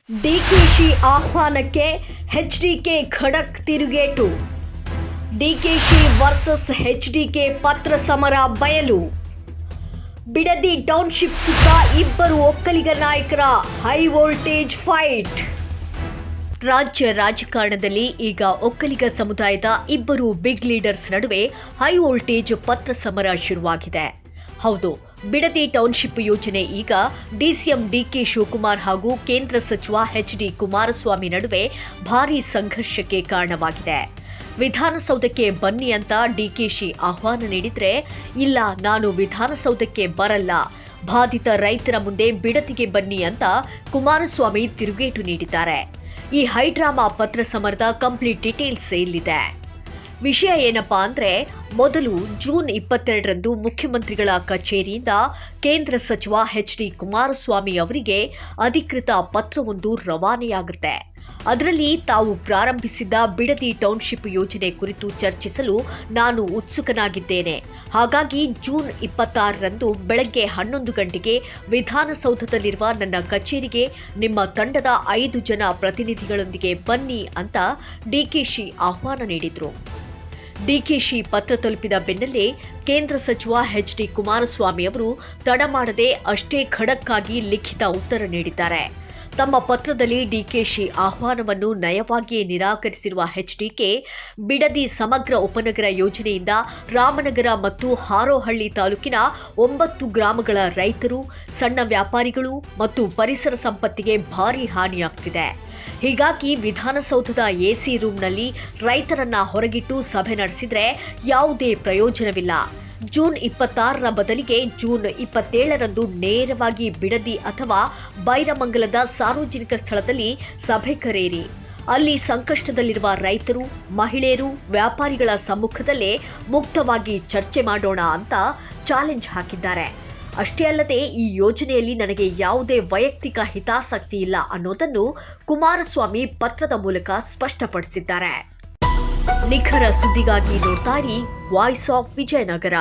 DKShi ಆಹ್ವಾನಕ್ಕೆ HDK ಖಡಕ್ ತಿರುಗೇಟು. DKShi versus HDK ಪತ್ರ ಸಮರ ಬಯಲು. ಬಿಡದಿ ಟೌನ್ಶಿಪ್ ಸುತ್ತ ಇಬ್ಬರು ಒಕ್ಕಲಿಗ ನಾಯಕರ ಹೈ ವೋಲ್ಟೇಜ್ ಫೈಟ್. ರಾಜ್ಯ ರಾಜಕಾರಣದಲ್ಲಿ ಈಗ ಒಕ್ಕಲಿಗ ಸಮುದಾಯದ ಇಬ್ಬರು ಬಿಗ್ ಲೀಡರ್ಸ್ ನಡುವೆ ಹೈ ವೋಲ್ಟೇಜ್ ಪತ್ರ ಸಮರ ಶುರುವಾಗಿದೆ. ಹೌದು, ಬಿಡದಿ ಟೌನ್ಶಿಪ್ ಯೋಜನೆ ಈಗ ಡಿಸಿಎಂ ಡಿಕೆ ಶಿವಕುಮಾರ್ ಹಾಗೂ ಕೇಂದ್ರ ಸಚಿವ ಎಚ್ಡಿ ಕುಮಾರಸ್ವಾಮಿ ನಡುವೆ ಭಾರೀ ಸಂಘರ್ಷಕ್ಕೆ ಕಾರಣವಾಗಿದೆ. ವಿಧಾನಸೌಧಕ್ಕೆ ಬನ್ನಿ ಅಂತ ಡಿಕೆಶಿ ಆಹ್ವಾನ ನೀಡಿದ್ರೆ, ಇಲ್ಲ ನಾನು ವಿಧಾನಸೌಧಕ್ಕೆ ಬರಲ್ಲ, ಬಾಧಿತ ರೈತರ ಮುಂದೆ ಬಿಡದಿಗೆ ಬನ್ನಿ ಅಂತ ಕುಮಾರಸ್ವಾಮಿ ತಿರುಗೇಟು ನೀಡಿದ್ದಾರೆ. ಈ ಹೈಡ್ರಾಮಾ ಪತ್ರ ಸಮರದ ಕಂಪ್ಲೀಟ್ ಡೀಟೇಲ್ಸ್ ಇಲ್ಲಿದೆ. ವಿಷಯ ಏನಪ್ಪಾ ಅಂದ್ರೆ, ಮೊದಲು ಜೂನ್ 22ರಂದು ಮುಖ್ಯಮಂತ್ರಿಗಳ ಕಚೇರಿಯಿಂದ ಕೇಂದ್ರ ಸಚಿವ ಎಚ್ಡಿ ಕುಮಾರಸ್ವಾಮಿ ಅವರಿಗೆ ಅಧಿಕೃತ ಪತ್ರವೊಂದು ರವಾನೆಯಾಗುತ್ತೆ. ಅದರಲ್ಲಿ ತಾವು ಪ್ರಾರಂಭಿಸಿದ್ದ ಬಿಡದಿ ಟೌನ್ಶಿಪ್ ಯೋಜನೆ ಕುರಿತು ಚರ್ಚಿಸಲು ನಾನು ಉತ್ಸುಕನಾಗಿದ್ದೇನೆ. ಹಾಗಾಗಿ ಜೂನ್ 26ರಂದು ಬೆಳಗ್ಗೆ 11 ಗಂಟೆಗೆ ವಿಧಾನಸೌಧದಲ್ಲಿರುವ ನನ್ನ ಕಚೇರಿಗೆ ನಿಮ್ಮ ತಂಡದ 5 ಜನ ಪ್ರತಿನಿಧಿಗಳೊಂದಿಗೆ ಬನ್ನಿ ಅಂತ ಡಿಕೆಶಿ ಆಹ್ವಾನ ನೀಡಿದ್ರು. ಡಿಕೆಶಿ ಪತ್ರ ತಲುಪಿದ ಬೆನ್ನಲ್ಲೇ ಕೇಂದ್ರ ಸಚಿವ ಎಚ್ಡಿ ಕುಮಾರಸ್ವಾಮಿ ಅವರು ತಡ ಮಾಡದೆ ಅಷ್ಟೇ ಖಡಕ್ ಆಗಿ ಲಿಖಿತ ಉತ್ತರ ನೀಡಿದ್ದಾರೆ. ತಮ್ಮ ಪತ್ರದಲ್ಲಿ ಡಿಕೆಶಿ ಆಹ್ವಾನವನ್ನು ನಯವಾಗಿಯೇ ನಿರಾಕರಿಸಿರುವ ಎಚ್ಡಿಕೆ, ಬಿಡದಿ ಸಮಗ್ರ ಉಪನಗರ ಯೋಜನೆಯಿಂದ ರಾಮನಗರ ಮತ್ತು ಹಾರೋಹಳ್ಳಿ ತಾಲೂಕಿನ 9 ಗ್ರಾಮಗಳ ರೈತರು, ಸಣ್ಣ ವ್ಯಾಪಾರಿಗಳು ಮತ್ತು ಪರಿಸರ ಸಂಪತ್ತಿಗೆ ಭಾರೀ ಹಾನಿಯಾಗ್ತಿದೆ. ಹೀಗಾಗಿ ವಿಧಾನಸೌಧದ ಎಸಿ ರೂಮ್ನಲ್ಲಿ ರೈತರನ್ನ ಹೊರಗಿಟ್ಟು ಸಭೆ ನಡೆಸಿದ್ರೆ ಯಾವುದೇ ಪ್ರಯೋಜನವಿಲ್ಲ. ಜೂನ್ 26ರ ಬದಲಿಗೆ ಜೂನ್ 27ರಂದು ನೇರವಾಗಿ ಬಿಡದಿ ಅಥವಾ ಬೈರಮಂಗಲದ ಸಾರ್ವಜನಿಕ ಸ್ಥಳದಲ್ಲಿ ಸಭೆ ಕರೆಯಿರಿ. ಅಲ್ಲಿ ಸಂಕಷ್ಟದಲ್ಲಿರುವ ರೈತರು, ಮಹಿಳೆಯರು, ವ್ಯಾಪಾರಿಗಳ ಸಮ್ಮುಖದಲ್ಲೇ ಮುಕ್ತವಾಗಿ ಚರ್ಚೆ ಮಾಡೋಣ ಅಂತ ಚಾಲೆಂಜ್ ಹಾಕಿದ್ದಾರೆ. ಅಷ್ಟೇ ಅಲ್ಲದೆ ಈ ಯೋಜನೆಯಲ್ಲಿ ನನಗೆ ಯಾವುದೇ ವೈಯಕ್ತಿಕ ಹಿತಾಸಕ್ತಿ ಇಲ್ಲ ಅನ್ನೋದನ್ನು ಕುಮಾರಸ್ವಾಮಿ ಪತ್ರದ ಮೂಲಕ ಸ್ಪಷ್ಟಪಡಿಸಿದ್ದಾರೆ. ನಿಖರ ಸುದ್ದಿಗಾಗಿ ನೋಡ್ತಾ ಇರಿ ವಾಯ್ಸ್ ಆಫ್ ವಿಜಯನಗರ.